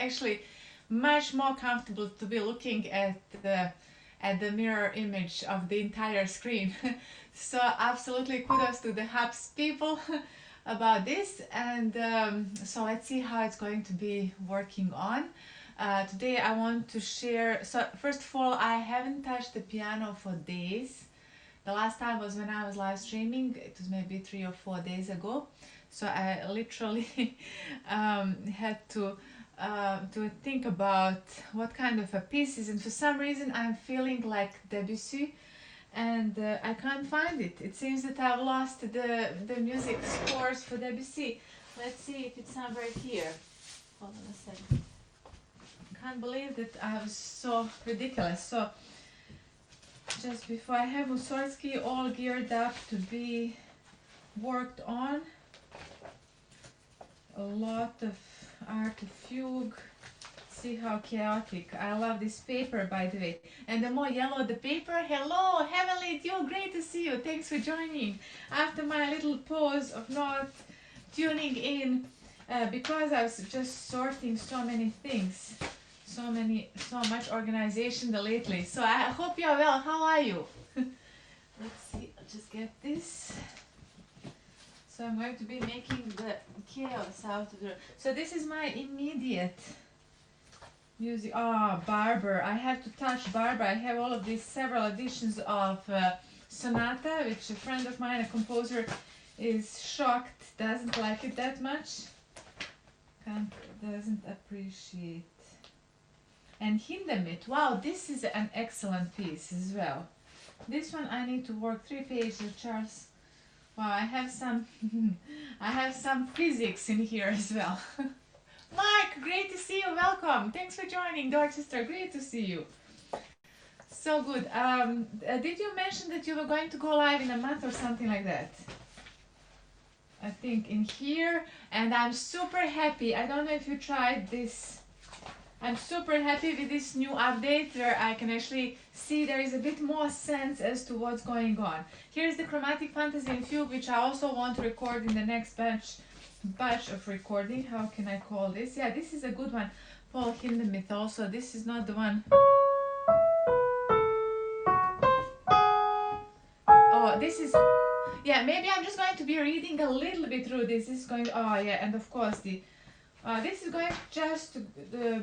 actually much more comfortable to be looking at the mirror image of the entire screen. So absolutely kudos to the Hubs people about this, and so let's see how it's going to be working on. Today I want to share, so first of all, I haven't touched the piano for days. The last time was when I was live streaming. It was maybe 3 or 4 days ago. So I literally had to think about what kind of a pieces, and for some reason I'm feeling like Debussy, and I can't find it. It seems that I've lost the music scores for Debussy. Let's see if it's somewhere here. Hold on a second. Can't believe that I was so ridiculous. So just before, I have Mussorgsky all geared up to be worked on. A lot of art fugue. See how chaotic. I love this paper, by the way. And the more yellow the paper. Hello, Heavenly Dew, great to see you. Thanks for joining. After my little pause of not tuning in, because I was just sorting so many things. So much organization lately. So I hope you're well. How are you? Let's see, I'll just get this. So I'm going to be making the chaos out of the... So this is my immediate music. Oh, Barber. I have to touch Barber. I have all of these several editions of Sonata, which a friend of mine, a composer, is shocked, doesn't like it that much. Doesn't appreciate. And Hindemith, wow, this is an excellent piece as well. This one I need to work 3 pages, Charles. Wow, I have some I have some physics in here as well. Mark, great to see you, welcome. Thanks for joining, Dorchester, great to see you. So good. Did you mention that you were going to go live in a month or something like that? I think in here, and I'm super happy. I don't know if you tried this. I'm super happy with this new update where I can actually see there is a bit more sense as to what's going on. Here's the Chromatic Fantasy and Fugue, which I also want to record in the next batch of recording. How can I call this? Yeah, this is a good one. Paul Hindemith also. This is not the one. Oh, this is... Yeah, maybe I'm just going to be reading a little bit through this. This is going... Oh, yeah, and of course the... this is going just to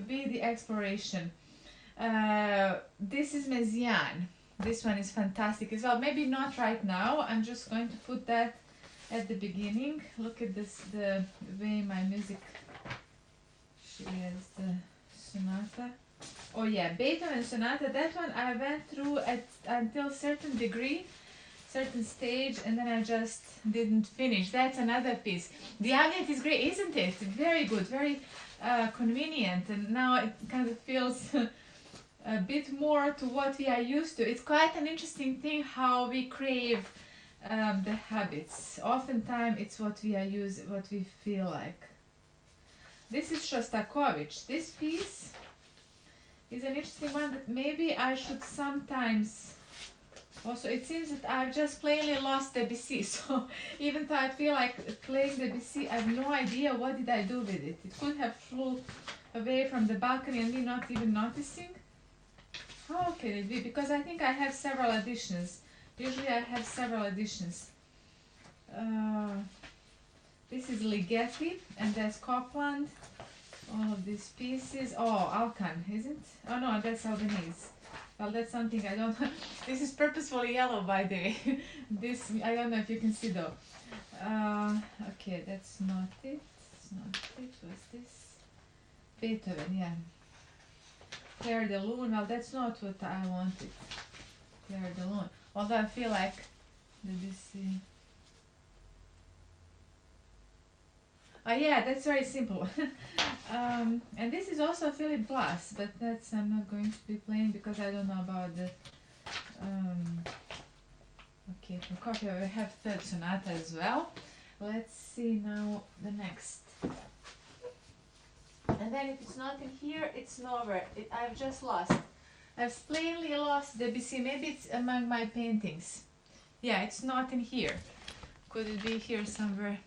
be the exploration. This is Messiaen. This one is fantastic as well. Maybe not right now. I'm just going to put that at the beginning. Look at this, the way my music. She has the sonata. Oh yeah, Beethoven sonata. That one I went through until certain degree, certain stage, and then I just didn't finish. That's another piece. The update is great, isn't it? Very good, very convenient, and now it kind of feels a bit more to what we are used to. It's quite an interesting thing how we crave the habits. Oftentimes it's what we are used, what we feel like. This is Shostakovich. This piece is an interesting one that maybe I should sometimes... Also, it seems that I've just plainly lost Debussy, so even though I feel like playing Debussy, I have no idea what did I do with it. It could have flew away from the balcony and me not even noticing. How can it be? Because I think I have several editions. Usually I have several editions. This is Ligeti, and there's Copland. All of these pieces. Oh, Alcan, isn't? Oh no, that's Albanese. Well, that's something I don't know. This is purposefully yellow, by the way. This, I don't know if you can see though. Okay, that's not it. It's not it. What's this? Beethoven, yeah. Clair de Lune. Well, that's not what I wanted. Clair de Lune. Although I feel like, Debussy. Oh yeah, that's very simple. And this is also Philip Glass, but that's I'm not going to be playing because I don't know about the... okay, Prokofiev, we have third sonata as well. Let's see now the next. And then if it's not in here, it's nowhere. I've just lost. I've plainly lost Debussy. Maybe it's among my paintings. Yeah, it's not in here. Could it be here somewhere?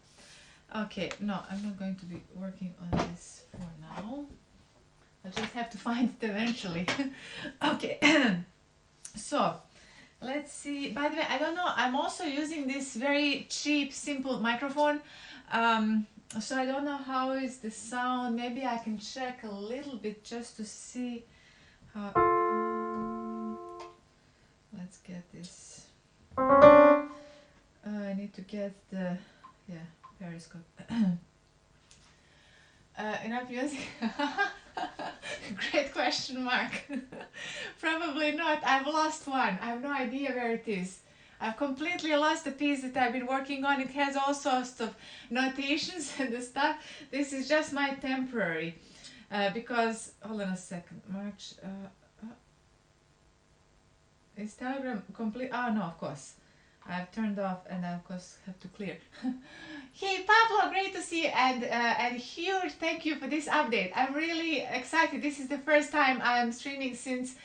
Okay, no, I'm not going to be working on this for now. I'll just have to find it eventually. Okay. So let's see. By the way, I don't know, I'm also using this very cheap, simple microphone. So I don't know how is the sound. Maybe I can check a little bit just to see how. Let's get this. I need to get the, yeah, periscope. Enough music? Great question mark. Probably not. I've lost one. I have no idea where it is. I've completely lost the piece that I've been working on. It has all sorts of notations and the stuff. This is just my temporary. Because, hold on a second, March. Is Telegram complete? Oh no, of course. I've turned off and I of course have to clear. Hey Pablo, great to see you, and huge thank you for this update. I'm really excited. This is the first time I'm streaming since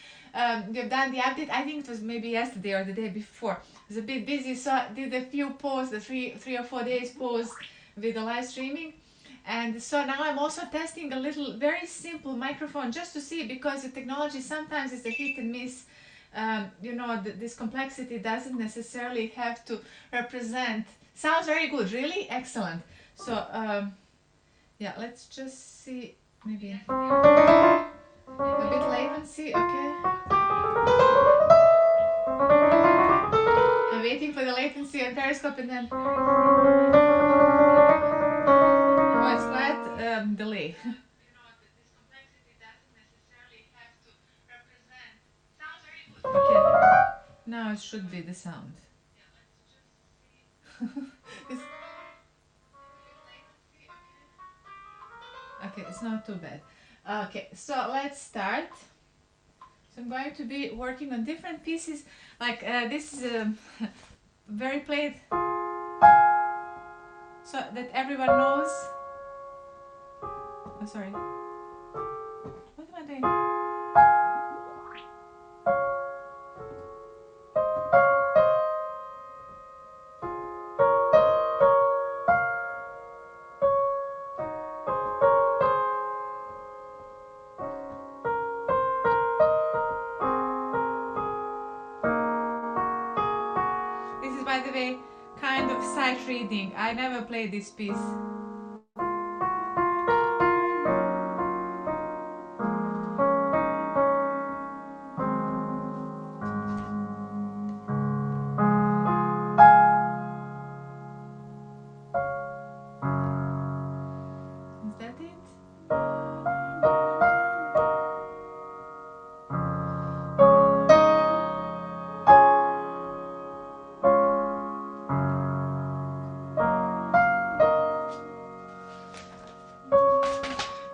we've done the update. I think it was maybe yesterday or the day before. I was a bit busy, so I did a few posts, the three or 4 days pause with the live streaming. And so now I'm also testing a little very simple microphone just to see, because the technology sometimes is a hit and miss. You know, this complexity doesn't necessarily have to represent. Sounds very good, really excellent. So yeah, let's just see, maybe a bit latency. Okay, I'm waiting for the latency on Periscope, and then oh, it's quite delay. Okay, now it should be the sound. It's, okay, it's not too bad. Okay, so let's start. So I'm going to be working on different pieces. Like this is very played, so that everyone knows. Oh, sorry. What am I doing? This is, by the way, kind of sight reading. I never played this piece. Is that it?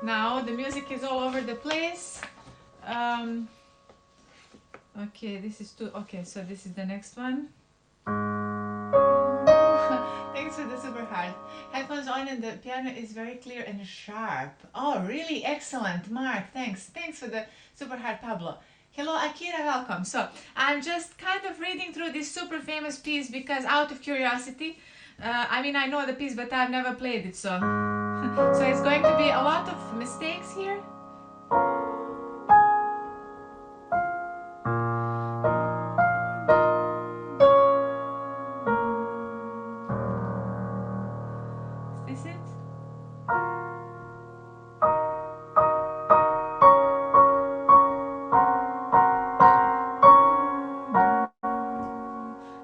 Now the music is all over the place. Okay, this is too. Okay, so this is the next one. Thanks for the super hard. Headphones on and the piano is very clear and sharp. Oh, really excellent, Mark. Thanks. Thanks for the super hard, Pablo. Hello, Akira. Welcome. So I'm just kind of reading through this super famous piece because, out of curiosity, I mean, I know the piece, but I've never played it, so so it's going to be a lot of mistakes here. Is this it?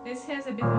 This has a bit of...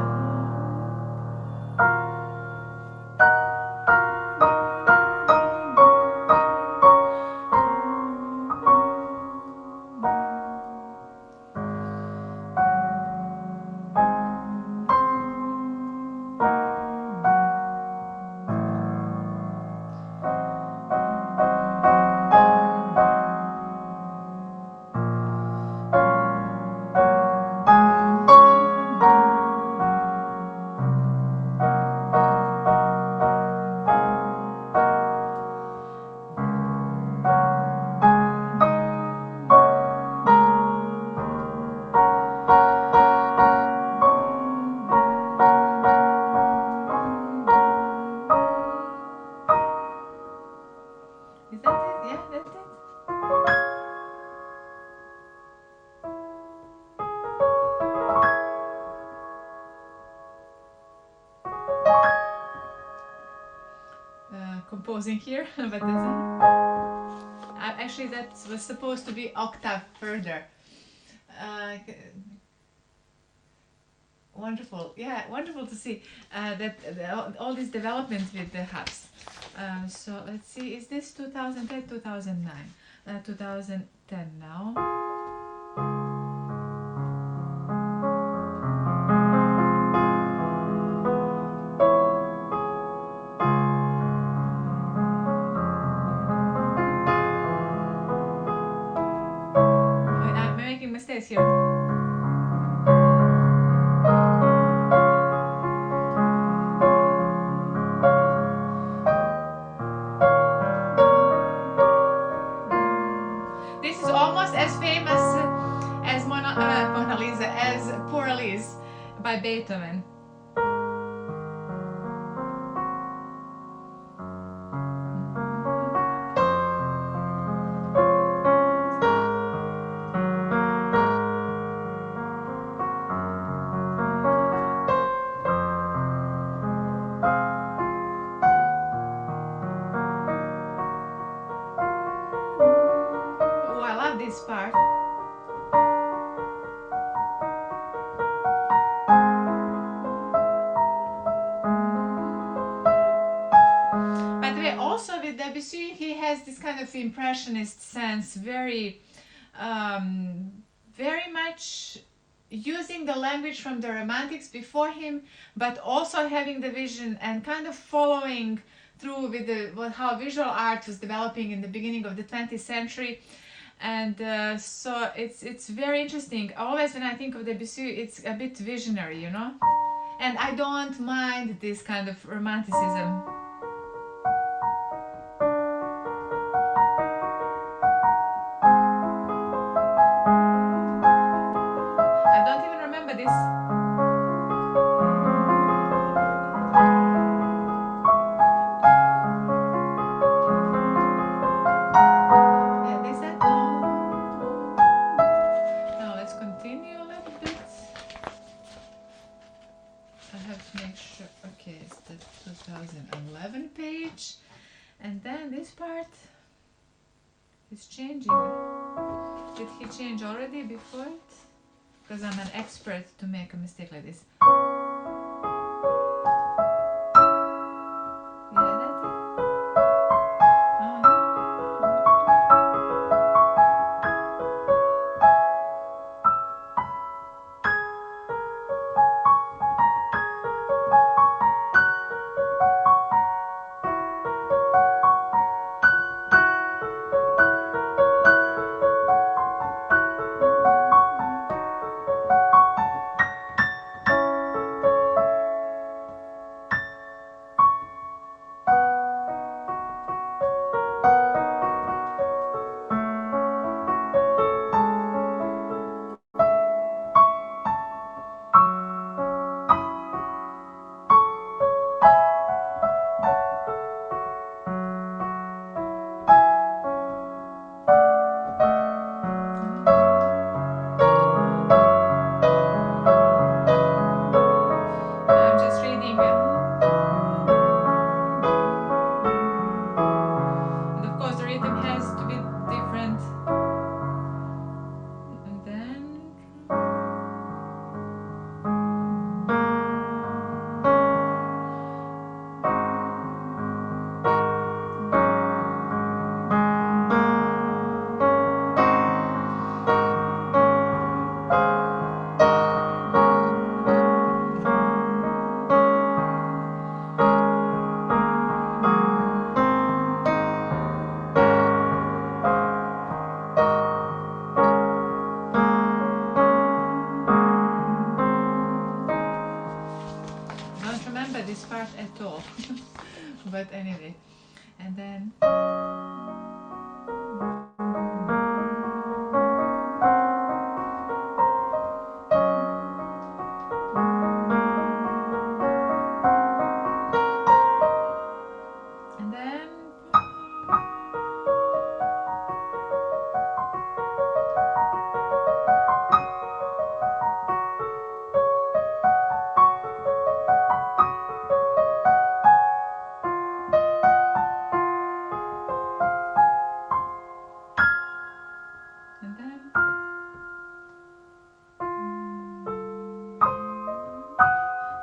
composing here, but actually that was supposed to be octave further. Wonderful, yeah, wonderful to see that all these developments with the hubs. So let's see, is this 2010, 2009? 2010 now. I'm making mistakes here. As famous as Mona Lisa, as Poor Elise by Beethoven. Oh, I love this part. By the way, also with Debussy, he has this kind of impressionist sense, very much using the language from the Romantics before him, but also having the vision and kind of following through with how visual art was developing in the beginning of the 20th century. And so it's very interesting. Always when I think of Debussy, it's a bit visionary, you know? And I don't mind this kind of romanticism. I don't even remember this. Yeah, this and now let's continue a little bit. I have to make sure. Okay, it's the 2011 page, and then this part is changing. Did he change already before it? Because I'm an expert to make a mistake like this.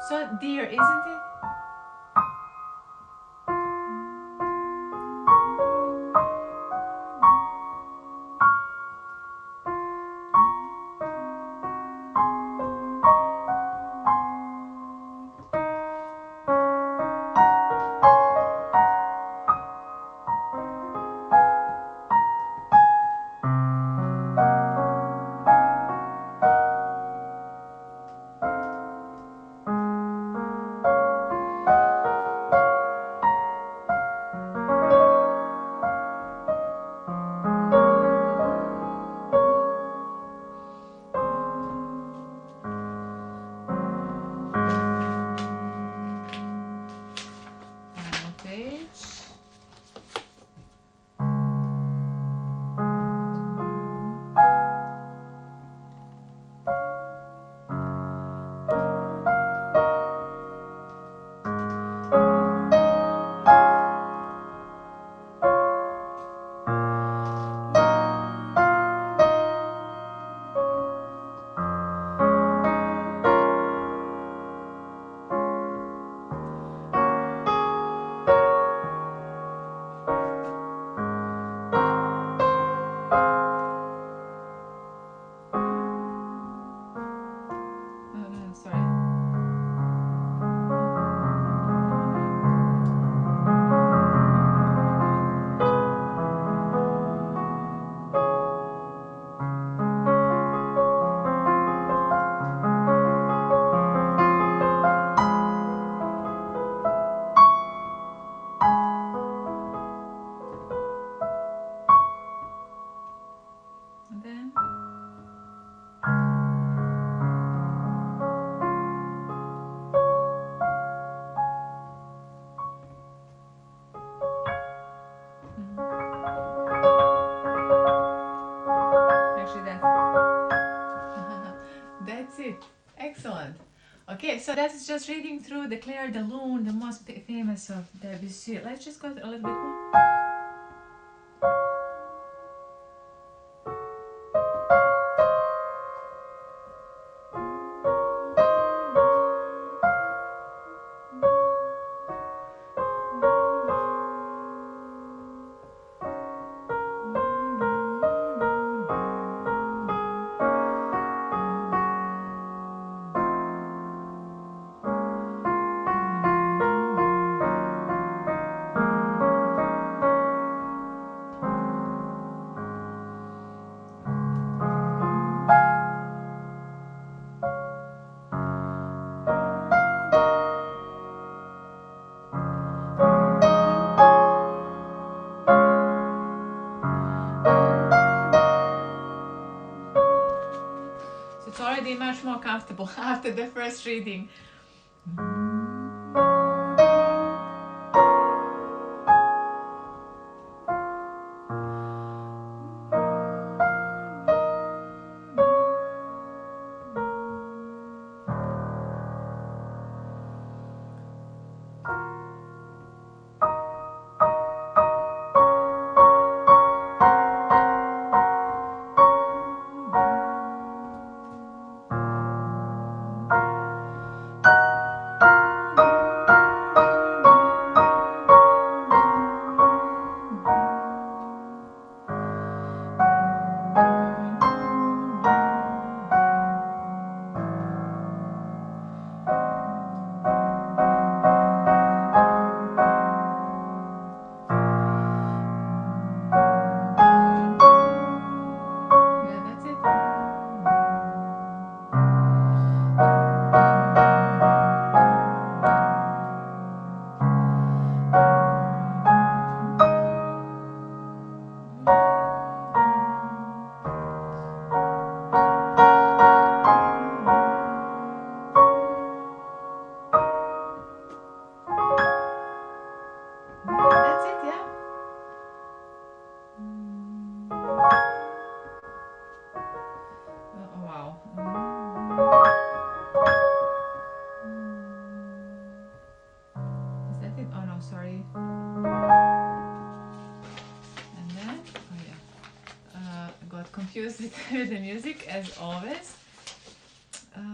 So dear, isn't it? That's it. Excellent. Okay, so that's just reading through the Clair de Lune, the most famous of Debussy. Let's just go a little bit more. It's already much more comfortable after the first reading. Confused with the music as always. Okay,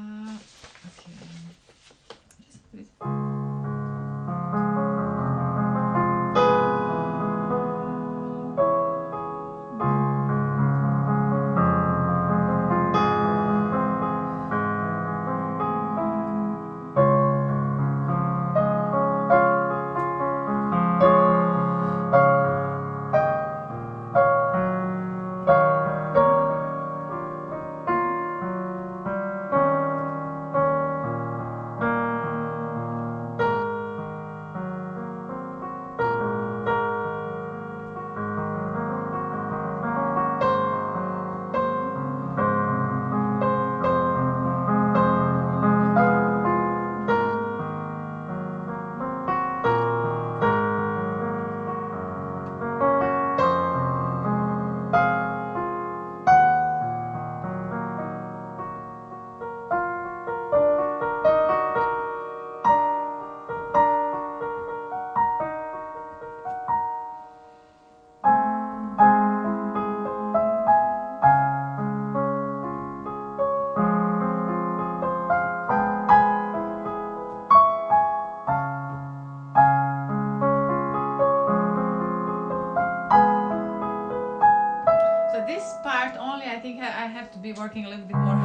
I have to be working a little bit more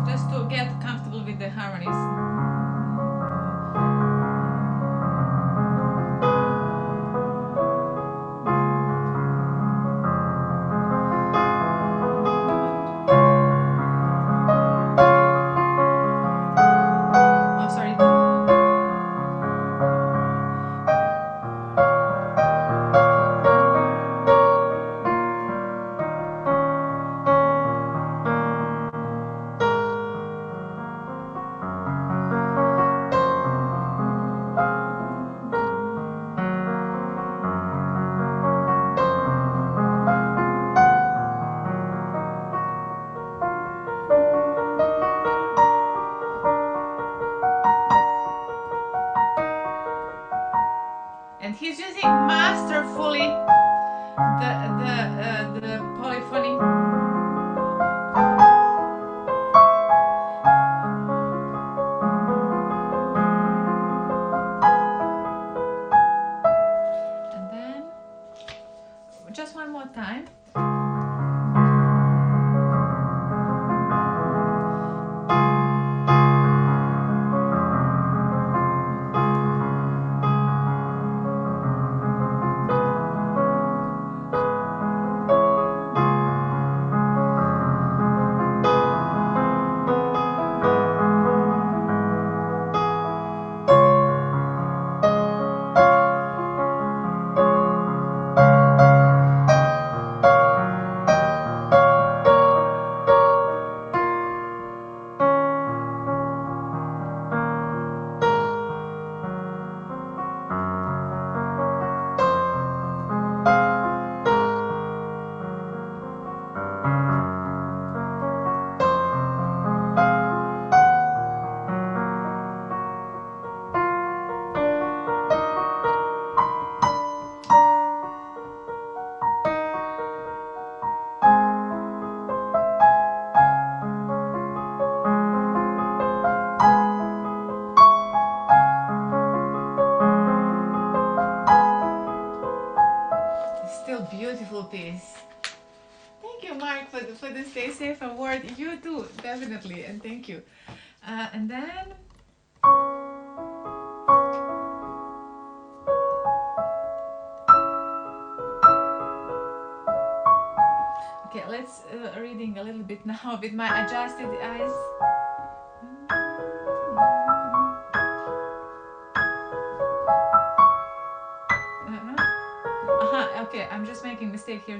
just to get comfortable with the harmonies. Oh, sorry. And he's using masterfully the polyphony. And then just one more time. Still beautiful piece. Thank you, Mark, for the Stay Safe award. You too, definitely, and thank you. And then okay, let's reading a little bit now with my adjusted eyes. Okay, I'm just making a mistake here.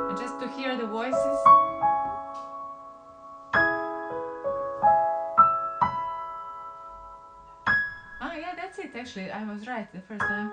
And just to hear the voices. Oh yeah, that's it actually. I was right the first time.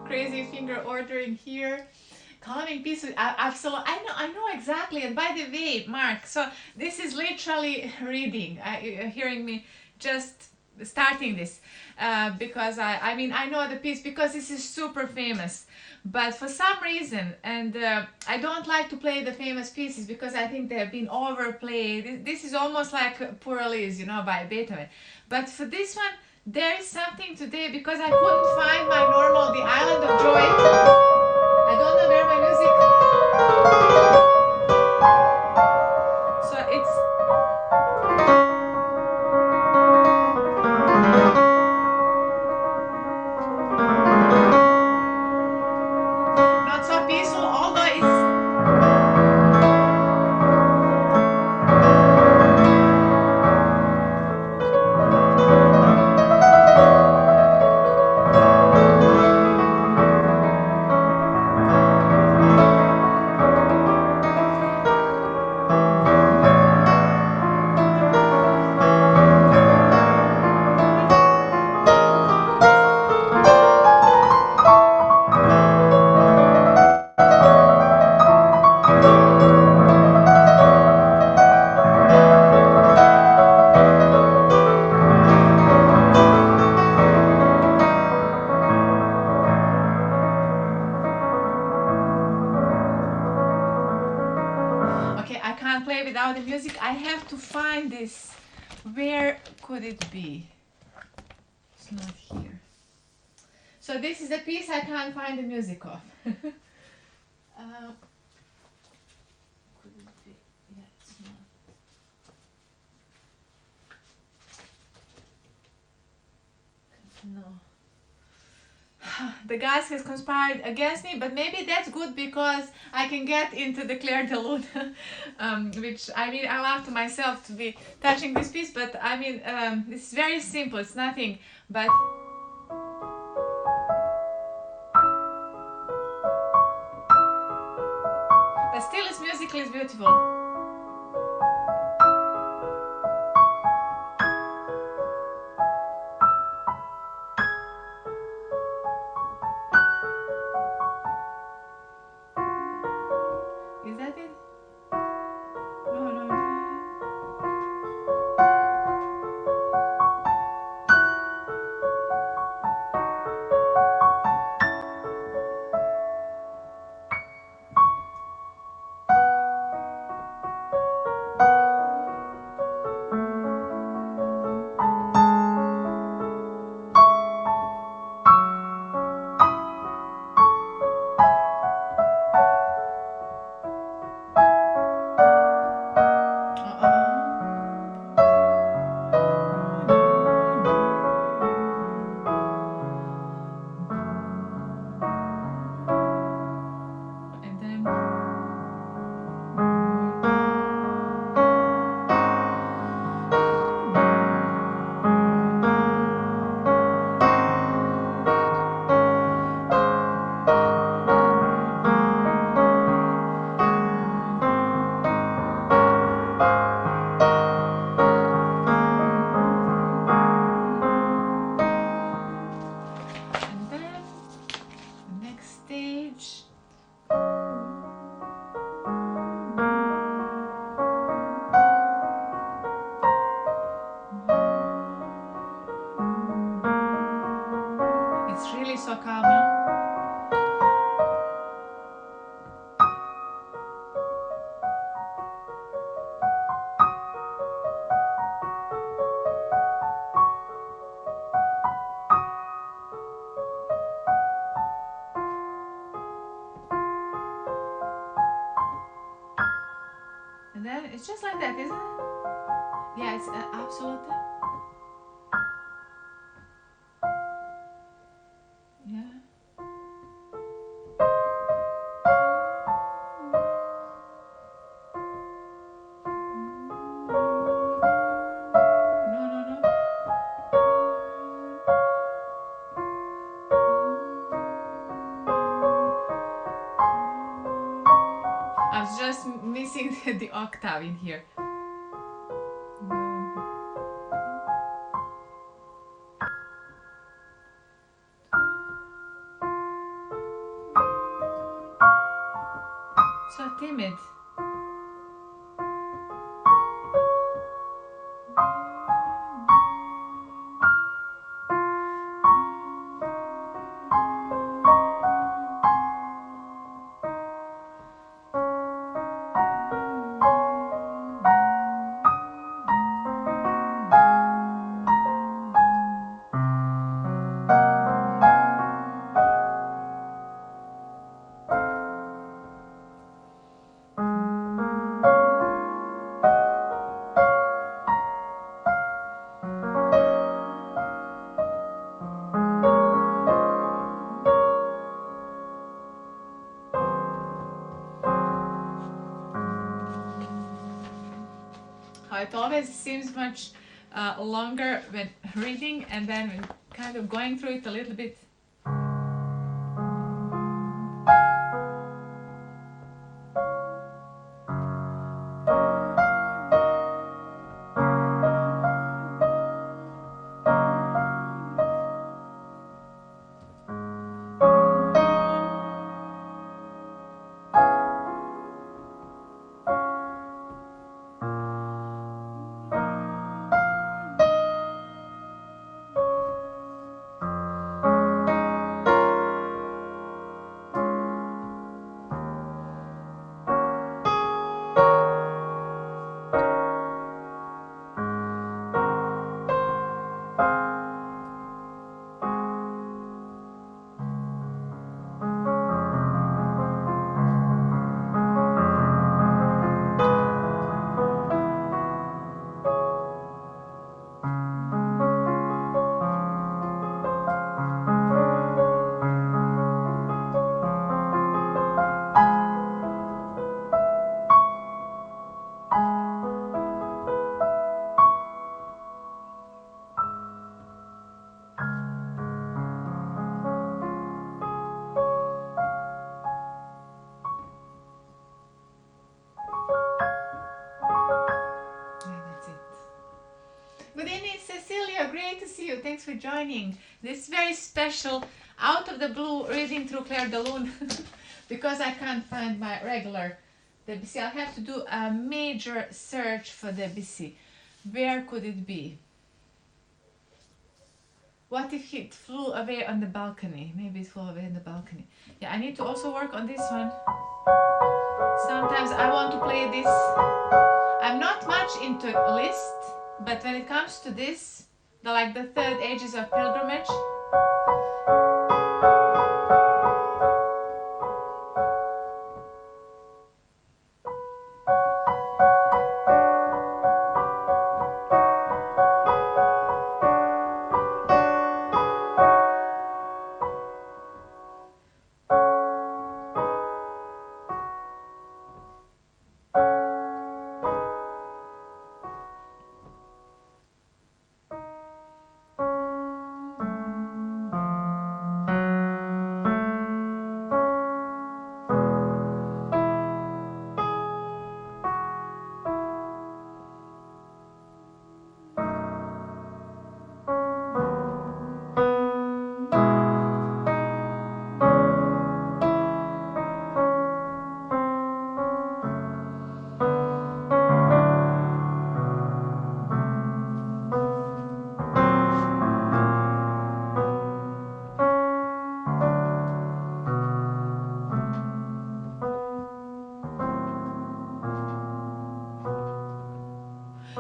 Crazy finger ordering here. calming piece. Absolutely, I know exactly. And by the way, Mark, so this is literally reading. Hearing me just starting this, because I mean I know the piece because this is super famous. But for some reason, and I don't like to play the famous pieces because I think they have been overplayed. This is almost like Poor Elise, you know, by Beethoven. But for this one, there is something today because I couldn't find my normal The Island of Joy. I don't know where my music. So it's not so peaceful, although it's. Okay, I can't play without the music. I have to find this. Where could it be? It's not here. So this is the piece I can't find the music of. Could it be? Yeah, it's not. No. The guys has conspired against me, but maybe that's good because I can get into the Clair de Lune, which I mean I love to myself to be touching this piece, but I mean it's very simple, it's nothing, but still it's musically it's beautiful. Is that it? No, no, no. And then the next stage. It's really so calm. And then it's just like that, isn't it? Yeah, it's absolutely. Yeah. No, no, no. I was just missing the octave in here. So timid. It always seems much longer when reading and then when kind of going through it a little bit. Good evening, Cecilia. Great to see you. Thanks for joining this very special, out of the blue reading through Clair de Lune because I can't find my regular Debussy. I'll have to do a major search for Debussy. Where could it be? What if it flew away on the balcony? Maybe it flew away on the balcony. Yeah, I need to also work on this one. Sometimes I want to play this. I'm not much into Liszt, but when it comes to this, the third ages of pilgrimage,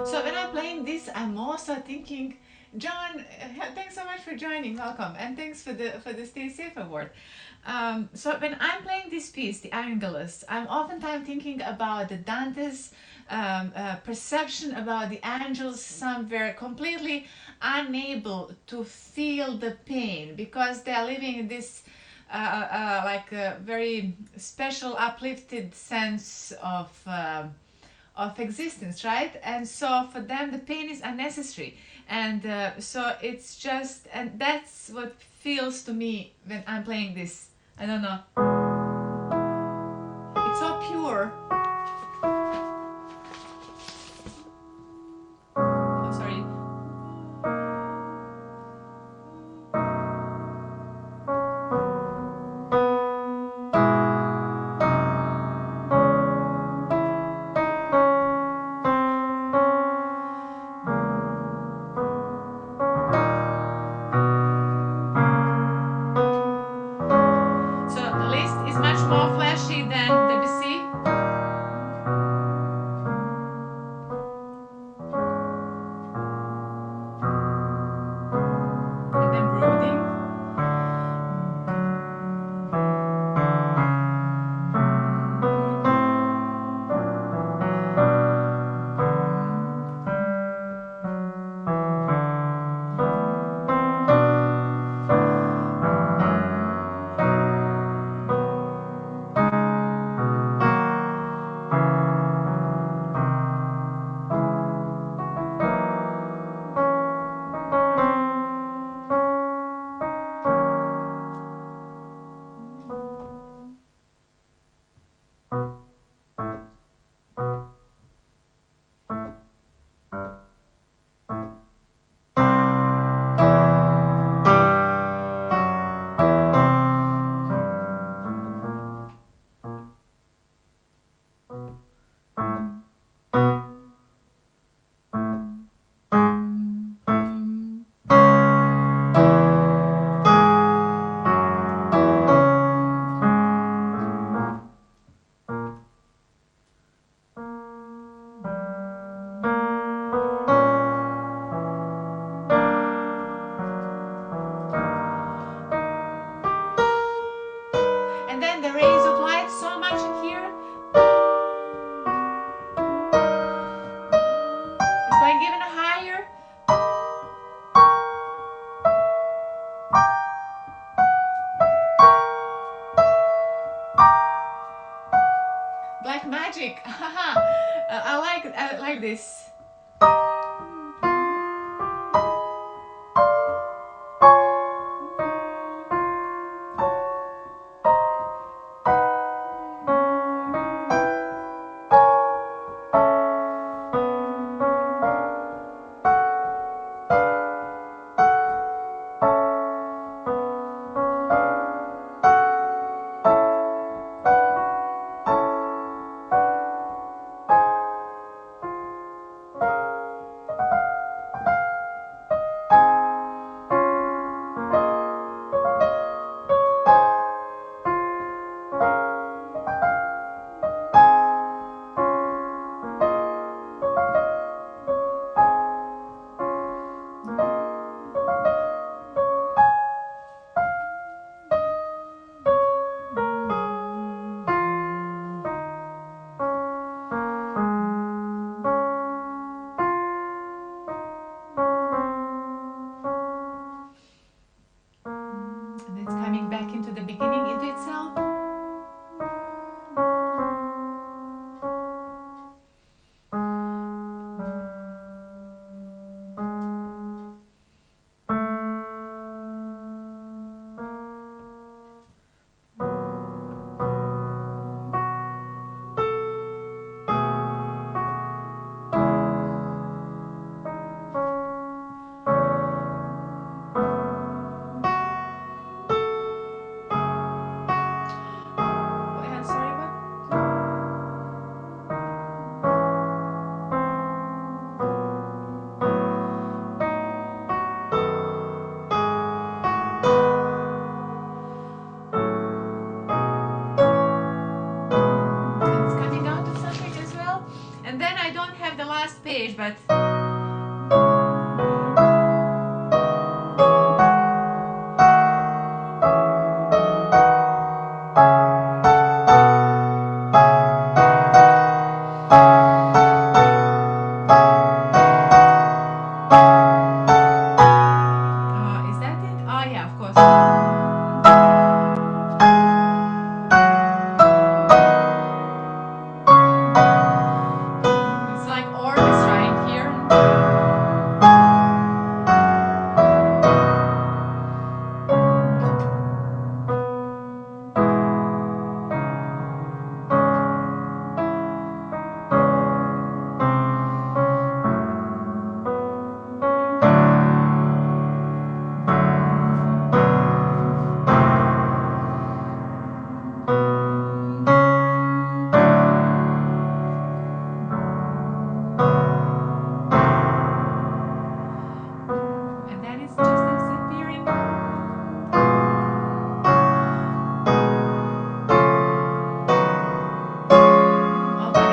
so when I'm playing this, I'm also thinking, John, thanks so much for joining. Welcome, and thanks for the Stay Safe award. So when I'm playing this piece, the Angelus, I'm oftentimes thinking about the Dante's perception about the angels somewhere completely unable to feel the pain because they are living in this like a very special uplifted sense of existence, right? And so for them the pain is unnecessary, and so it's just, and that's what feels to me when I'm playing this. I don't know, it's so pure. Oh, sorry. And then the rays of light so much in here. It's going even higher. Like magic. I like this. And it's coming back into the beginning, into itself. Sorry, what? It's coming out of something as well. And then I don't have the last page, but is that it? Oh yeah, of course. It's like orchestra in here. And then it's just disappearing. Oh, but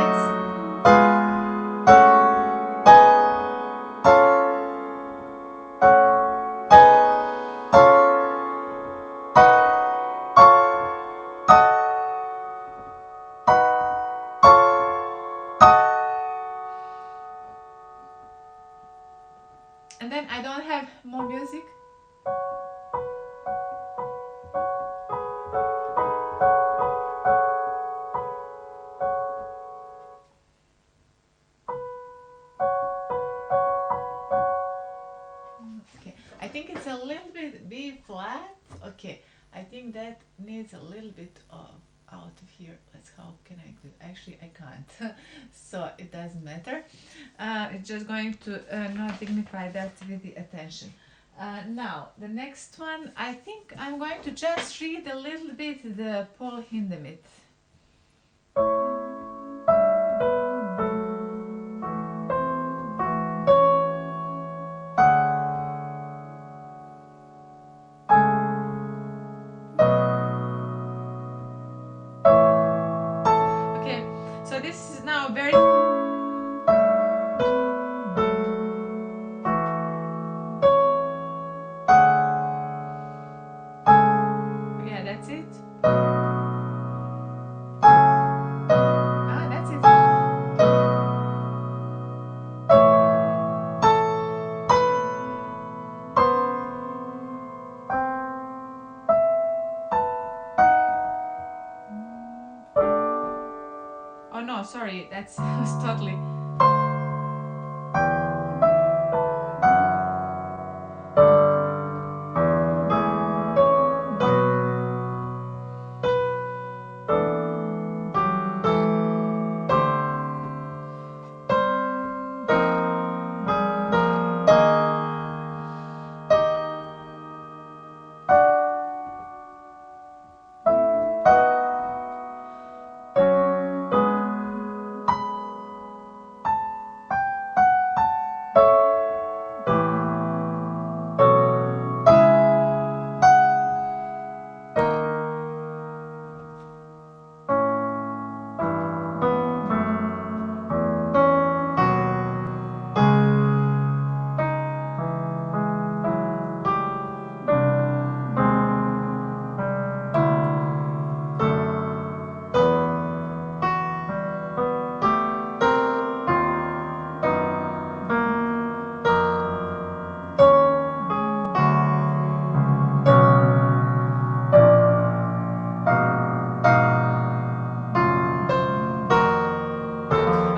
and then I don't have more music. Okay, I think it's a little bit B flat. Okay, I think that needs a little bit of out of here. How can I do? Actually, I can't. So it doesn't matter. It's just going to not dignify that with the attention. Now, the next one, I think I'm going to just read a little bit the Paul Hindemith. So this is now very... Yeah, that's it. Ah, that's it. Oh no, sorry, that's was totally...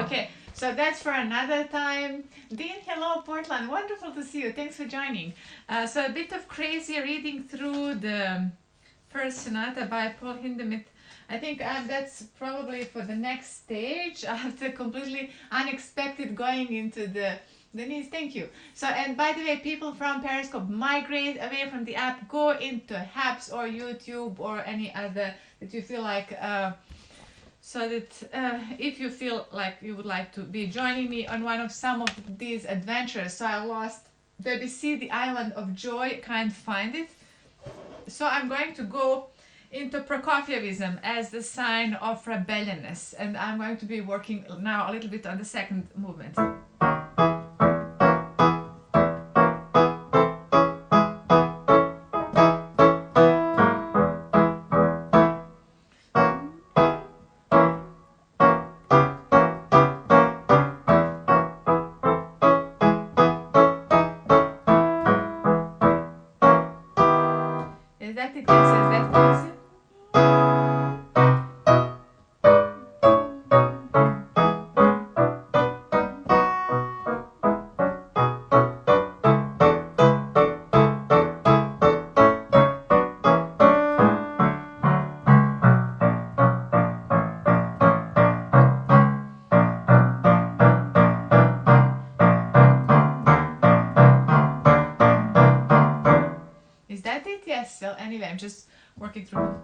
Okay, so that's for another time. Dean, hello Portland, wonderful to see you, thanks for joining. So a bit of crazy reading through the first sonata by Paul Hindemith. I think that's probably for the next stage after completely unexpected going into the Denise, thank you. So, and by the way, people from Periscope, migrate away from the app, go into Habs or YouTube or any other that you feel like, so that if you feel like you would like to be joining me on one of some of these adventures. So I lost Debussy, the Island of Joy, can't find it. So I'm going to go into Prokofievism as the sign of rebelliousness, and I'm going to be working now a little bit on the second movement. Is that it? Yes, is that easy? Is that it? Yes. Well, anyway, I'm just working through.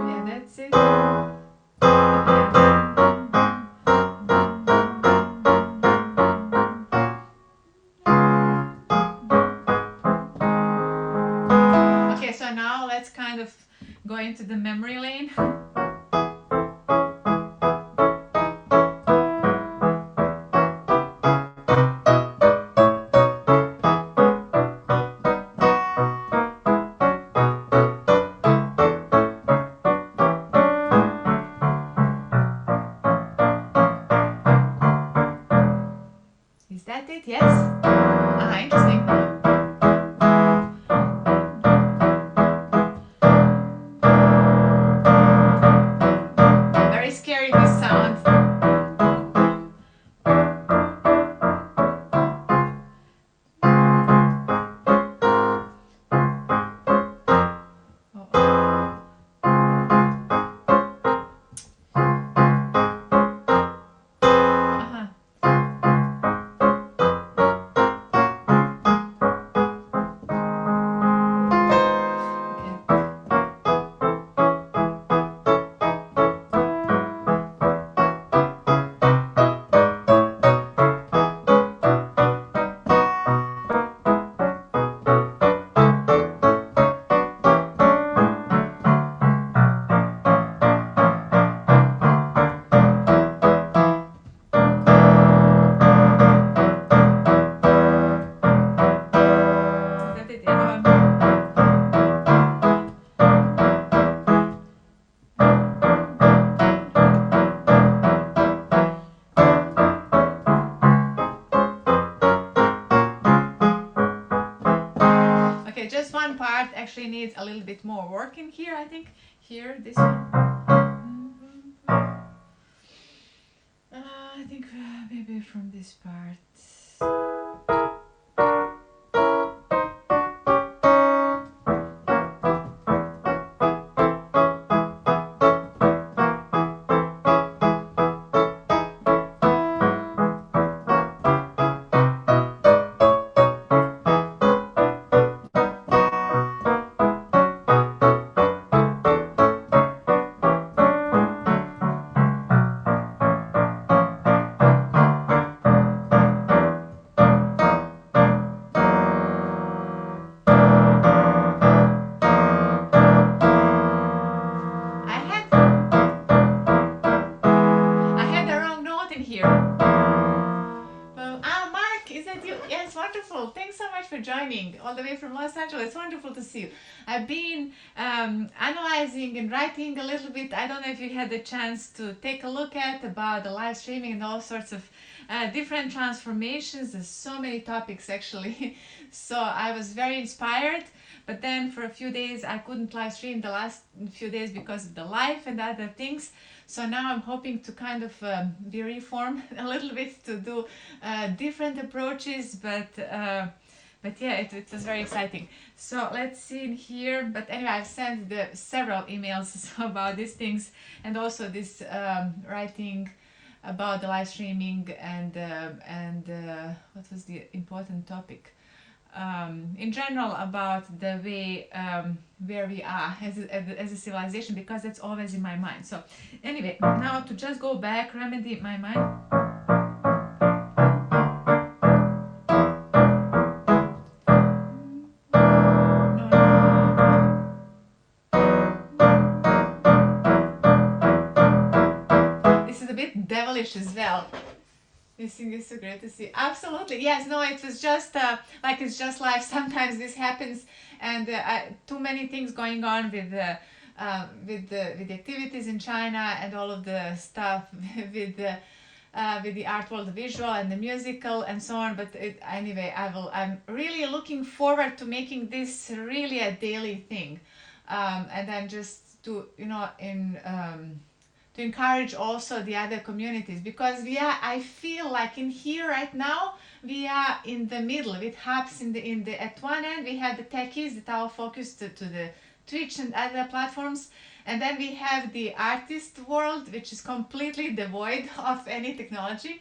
Yeah, that's it. Okay, so now let's kind of go into the memory lane. Is that it? Yes? Ah, interesting. Very scary, this sound. Oh, oh. actually needs a little bit more work in here, I think. Here, this one. I think maybe from this part. I had the wrong note in here. Mark, is that you? Yes, wonderful. Thanks so much for joining all the way from Los Angeles. It's wonderful to see you. I've been analyzing and writing a little bit. I don't know if you had the chance to take a look at about the live streaming and all sorts of different transformations. There's so many topics actually. So I was very inspired. But then for a few days I couldn't live stream the last few days because of the life and other things. So now I'm hoping to kind of be reformed a little bit to do different approaches, but yeah, it was very exciting. So let's see in here. But anyway, I've sent several emails about these things, and also this writing about the live streaming and what was the important topic? In general about the way where we are as a civilization, because that's always in my mind. So anyway, now to just go back, remedy my mind. This is a bit devilish as well. This thing is so great to see. Absolutely, yes. No, it was just like it's just life. Sometimes this happens, and too many things going on with the activities in China and all of the stuff with the art world, the visual and the musical and so on. But anyway, I'm really looking forward to making this really a daily thing, and then just to to encourage also the other communities, because I feel like in here right now we are in the middle with hubs at one end we have the techies that are focused to the Twitch and other platforms, and then we have the artist world, which is completely devoid of any technology.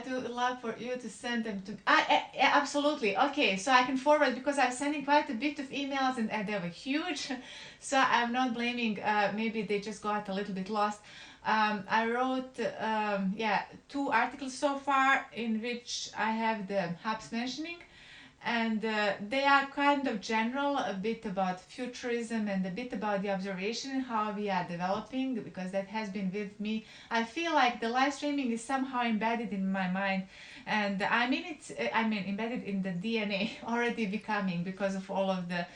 To love for you to send them to absolutely. Okay, so I can forward, because I'm sending quite a bit of emails and they were huge. So I'm not blaming, maybe they just got a little bit lost. I wrote 2 articles so far in which I have the hubs mentioning, and they are kind of general, a bit about futurism and a bit about the observation, how we are developing, because that has been with me. I feel like the live streaming is somehow embedded in my mind, and embedded in the DNA already becoming, because of all of the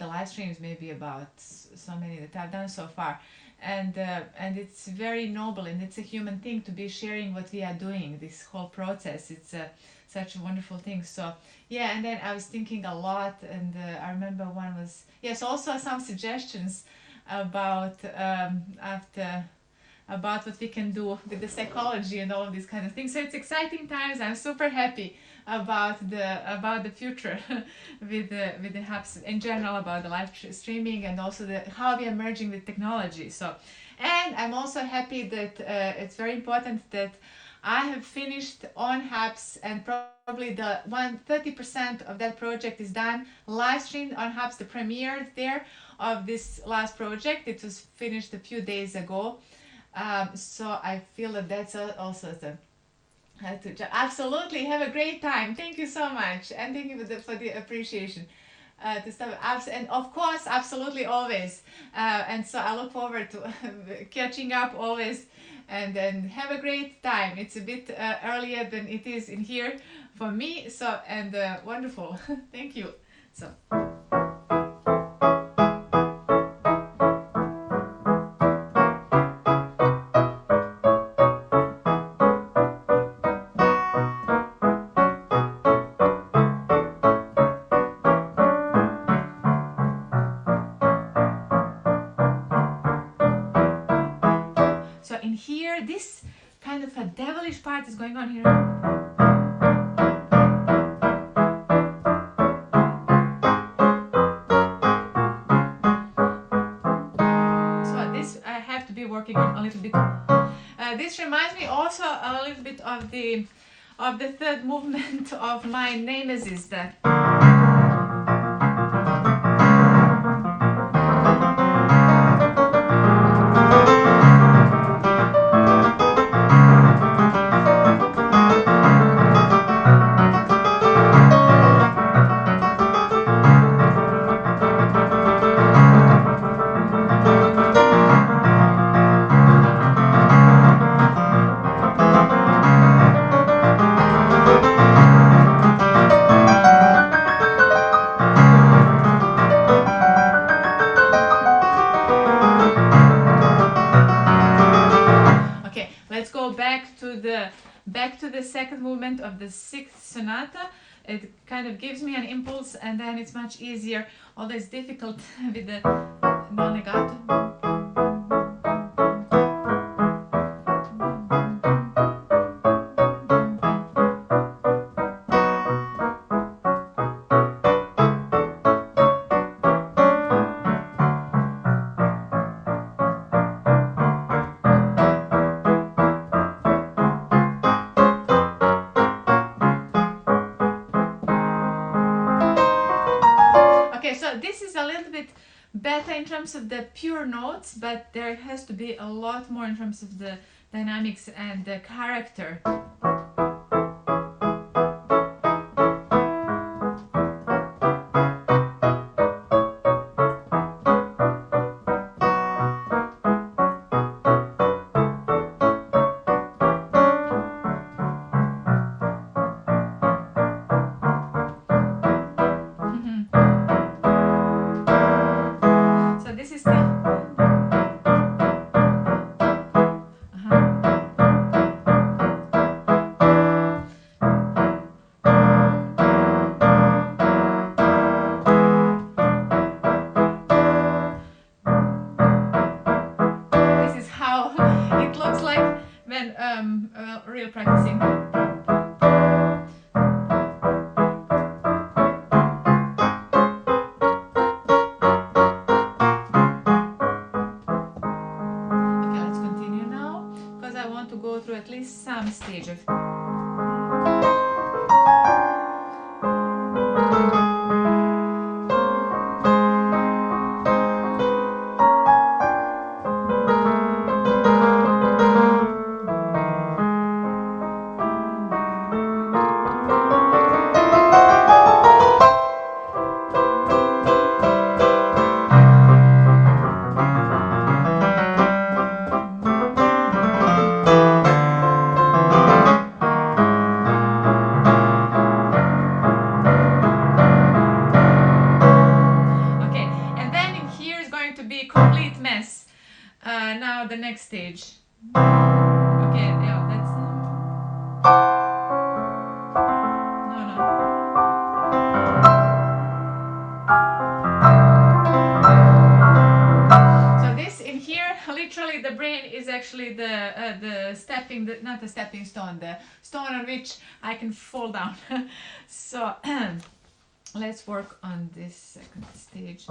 live streams, maybe about so many that I've done so far. And it's very noble, and it's a human thing to be sharing what we are doing, this whole process. It's such a wonderful thing. So yeah, and then I was thinking a lot, and I remember one was, yes, also some suggestions about about what we can do with the psychology and all of these kind of things. So it's exciting times. I'm super happy about the future with the hubs in general, about the live streaming, and also how we are merging with technology. So, and I'm also happy that it's very important that I have finished on hubs, and probably the 30% of that project is done, live streamed on hubs. The premiere there of this last project, it was finished a few days ago. So I feel that that's also absolutely have a great time. Thank you so much, and thank you for the appreciation. To stuff, and of course, absolutely always. And so I look forward to catching up always, and then have a great time. It's a bit earlier than it is in here for me. So, and wonderful. Thank you. So. in here, this kind of a devilish part is going on here. So this I have to be working on a little bit. This reminds me also a little bit of the third movement of my Nemesis. That back to the second movement of the sixth sonata. It kind of gives me an impulse, and then it's much easier. Although it's difficult with the non legato. This is a little bit better in terms of the pure notes, but there has to be a lot more in terms of the dynamics and the character. Real practicing. Okay, let's continue now, because I want to go through at least some stage of now the next stage. Okay, yeah, that's So this in here, literally the brain is actually the stepping, not the stepping stone, the stone on which I can fall down. So let's work on this second stage.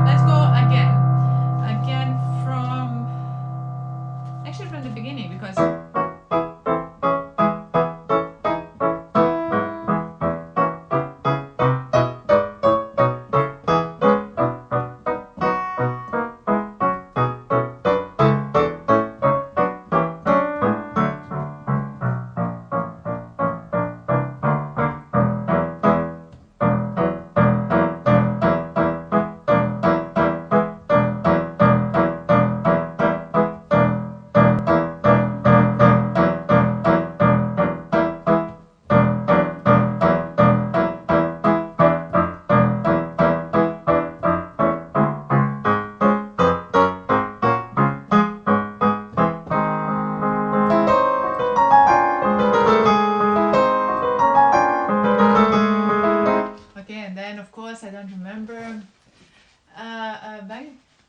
Let's go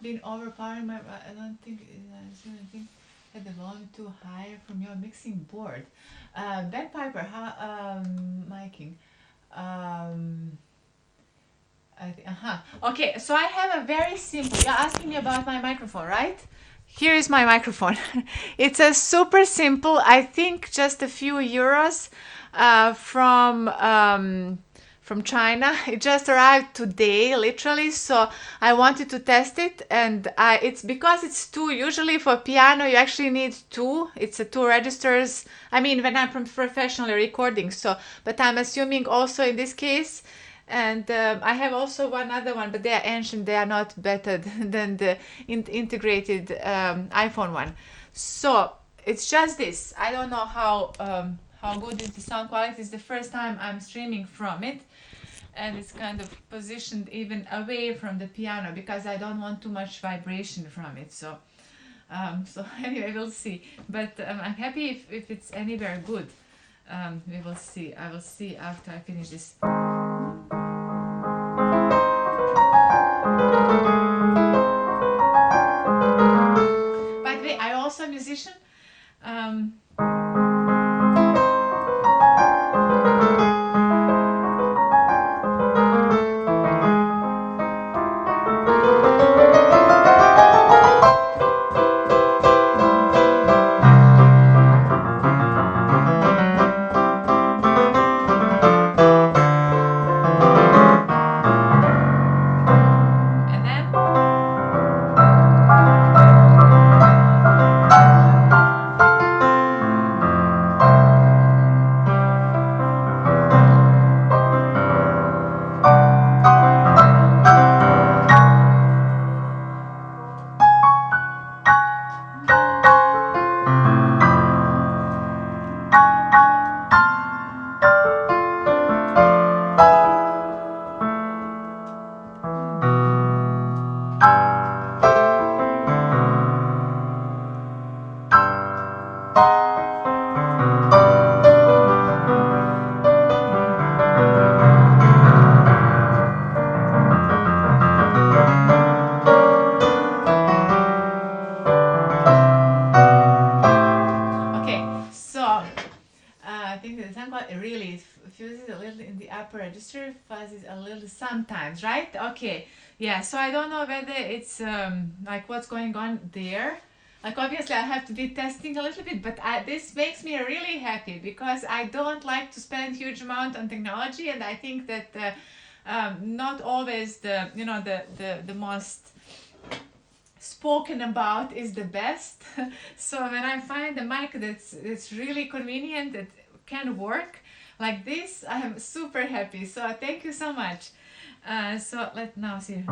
been overpowering my. I don't think. I think at the volume too high from your mixing board. Bagpiper, miking. Okay, so I have a very simple. You're asking me about my microphone, right? Here is my microphone. It's a super simple. I think just a few euros from China. It just arrived today, literally. So I wanted to test it, and it's because it's two. Usually for piano, you actually need two. It's a two registers. I mean, when I'm professionally recording. So, but I'm assuming also in this case. And I have also one other one, but they are ancient. They are not better than the integrated iPhone one. So it's just this. I don't know how good is the sound quality. It's the first time I'm streaming from it, and it's kind of positioned even away from the piano because I don't want too much vibration from it. So anyway, we'll see. But I'm happy if it's anywhere good. We will see. I will see after I finish this. By the way, I'm also a musician. Register fuzzes a little sometimes, right? Okay, yeah, so I don't know whether it's like what's going on there. Like obviously I have to be testing a little bit, but this makes me really happy because I don't like to spend huge amount on technology, and I think that not always the most spoken about is the best. So when I find a mic that's really convenient, that can work like this, I am super happy. So thank you so much. So let's now see.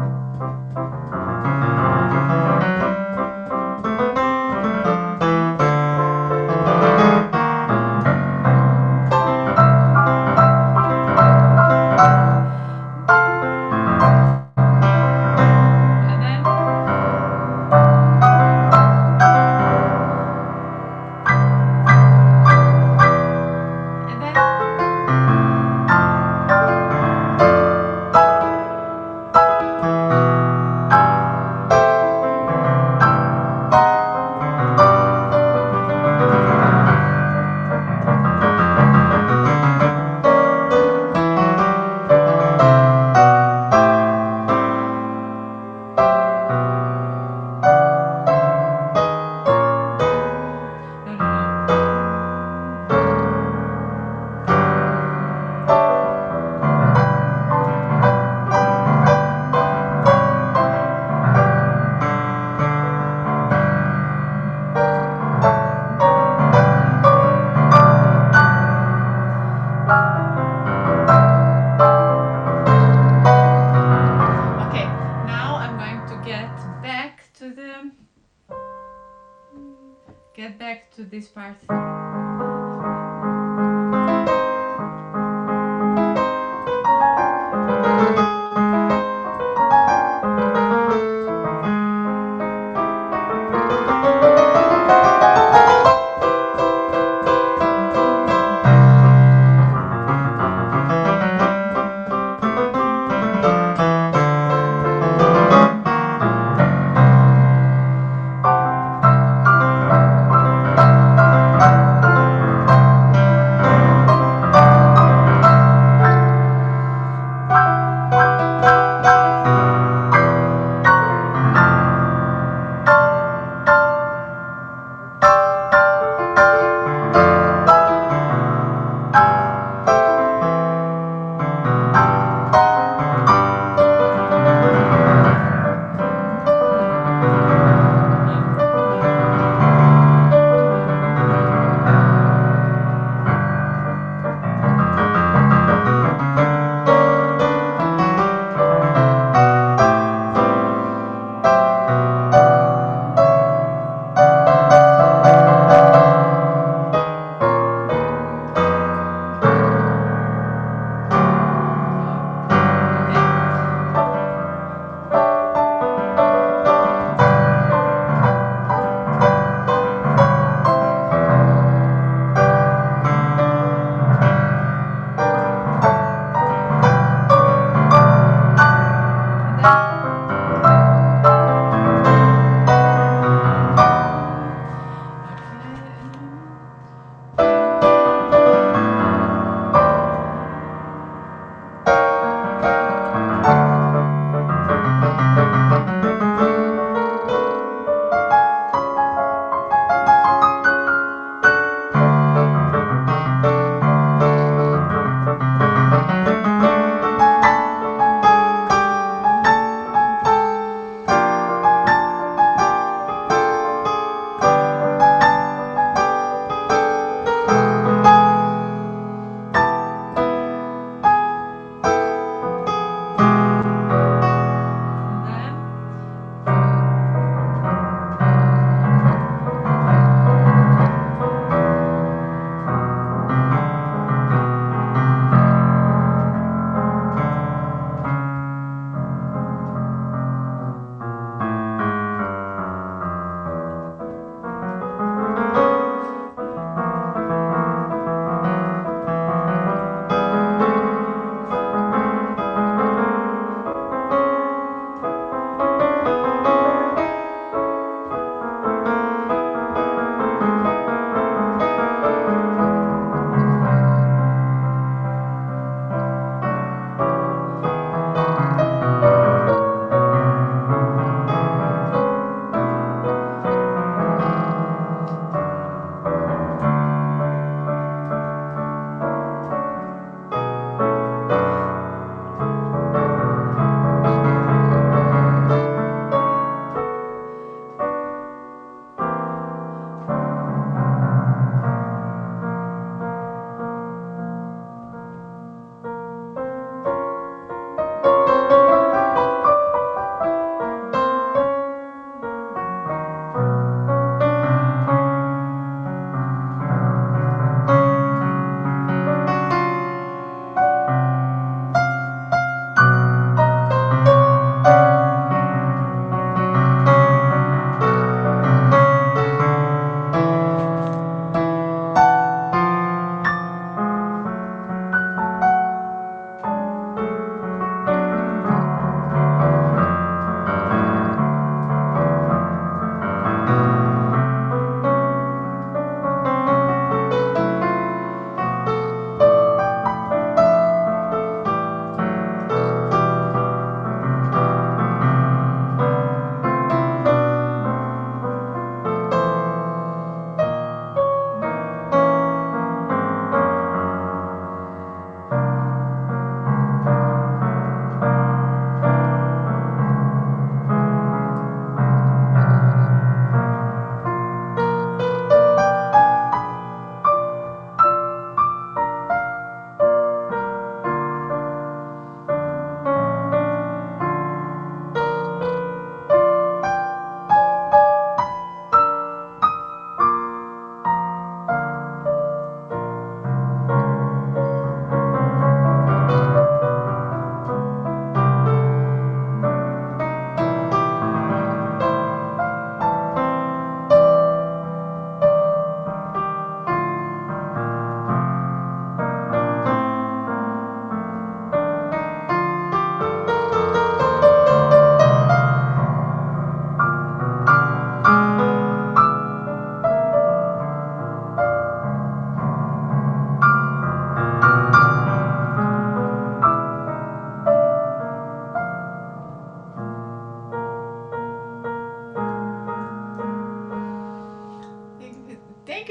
To this part.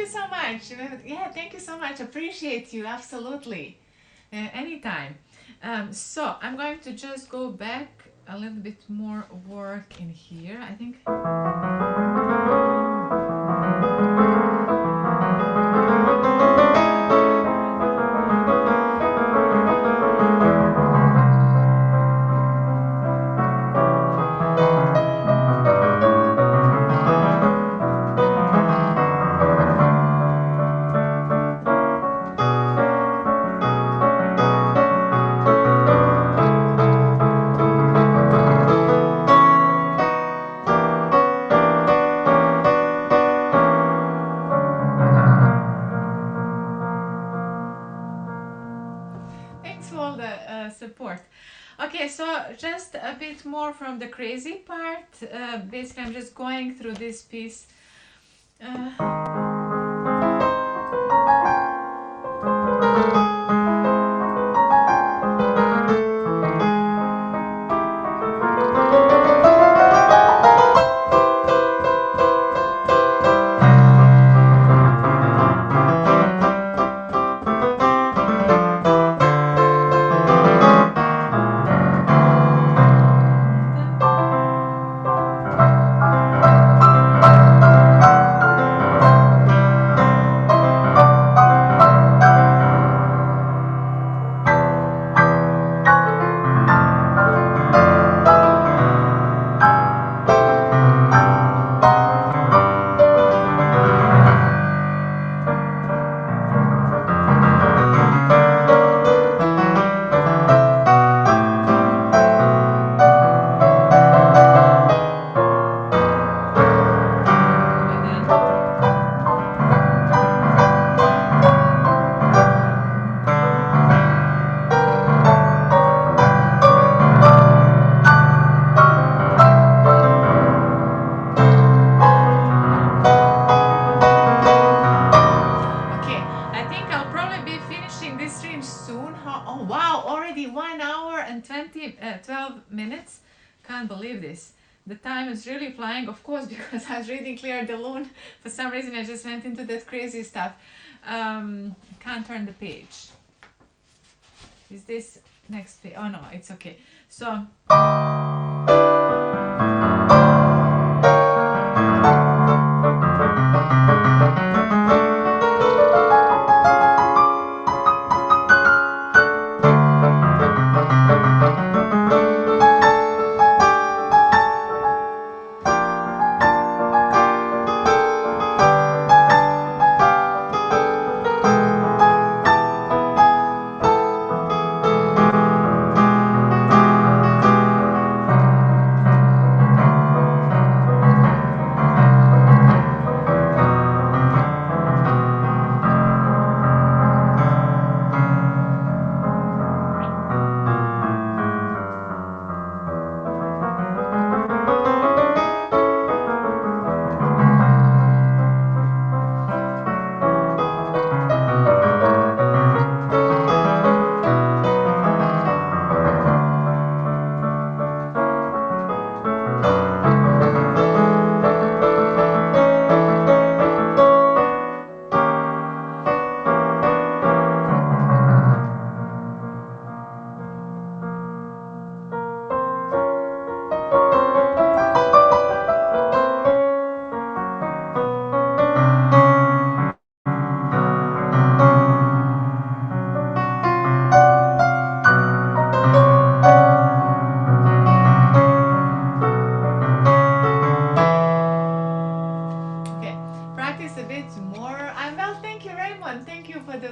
so much. Yeah, thank you so much. Appreciate you, absolutely. Anytime. So I'm going to just go back a little bit more work in here, I think. Thanks for all the support. Okay, so just a bit more from the crazy part. Basically, I'm just going through this piece. Okay, I think I'll probably be finishing this stream soon. Oh wow, already 1 hour and 12 minutes. Can't believe this. The time is really flying, of course, because I was reading Clair de Lune. For some reason, I just went into that crazy stuff. Can't turn the page. Is this next page? Oh no, it's okay. So.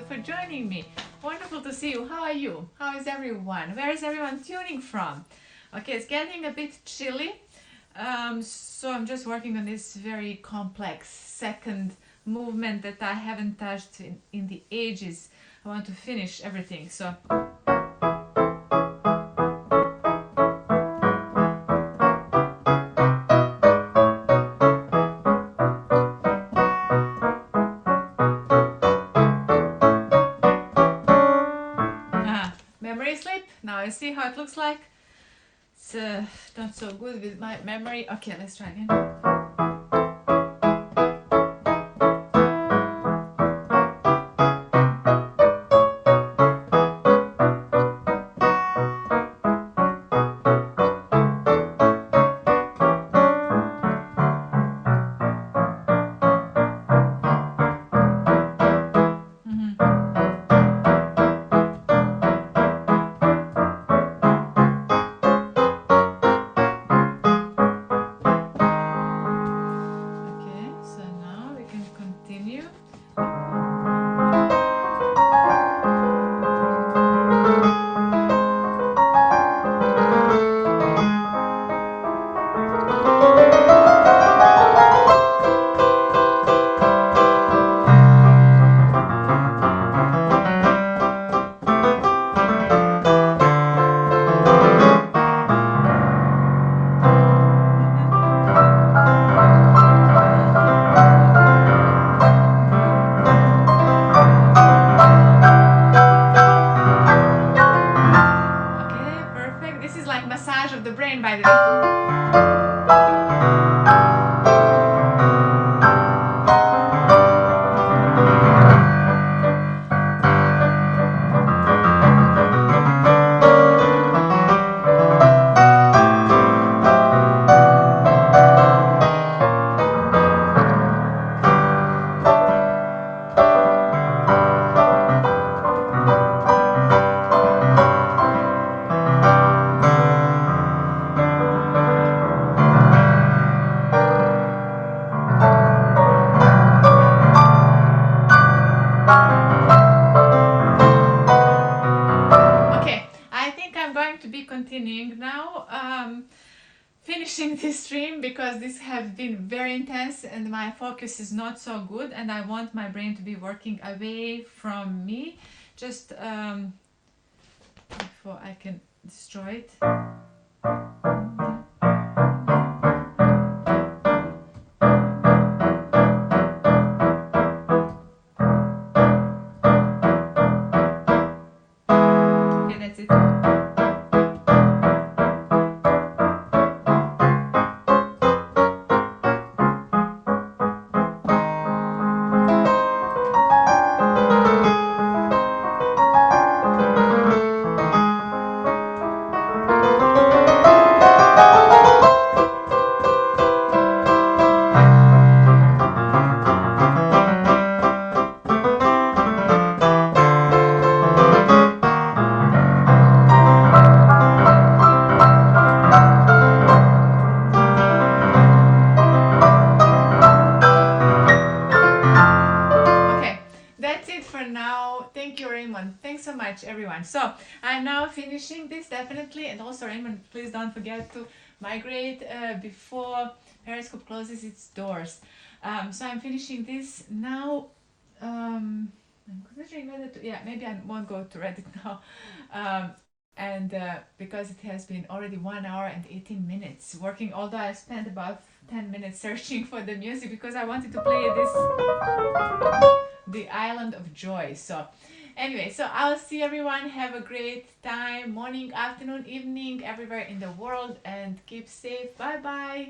For joining me. Wonderful to see you. How are you? How is everyone? Where is everyone tuning from? Okay, it's getting a bit chilly, so I'm just working on this very complex second movement that I haven't touched in the ages. I want to finish everything, so. Memory slip. Now I see how it looks like. It's not so good with my memory. Okay, let's try again. this stream because this have been very intense and my focus is not so good, and I want my brain to be working away from me, just before I can destroy it. Okay, that's it. So much, everyone. So I'm now finishing this definitely, and also Raymond, please don't forget to migrate before Periscope closes its doors. So I'm finishing this now. I'm considering whether to, yeah, maybe I won't go to Reddit now, and because it has been already 1 hour and 18 minutes working, although I spent about 10 minutes searching for the music because I wanted to play this, the Island of Joy. So anyway, so I'll see everyone. Have a great time, morning, afternoon, evening, everywhere in the world, and keep safe. Bye bye.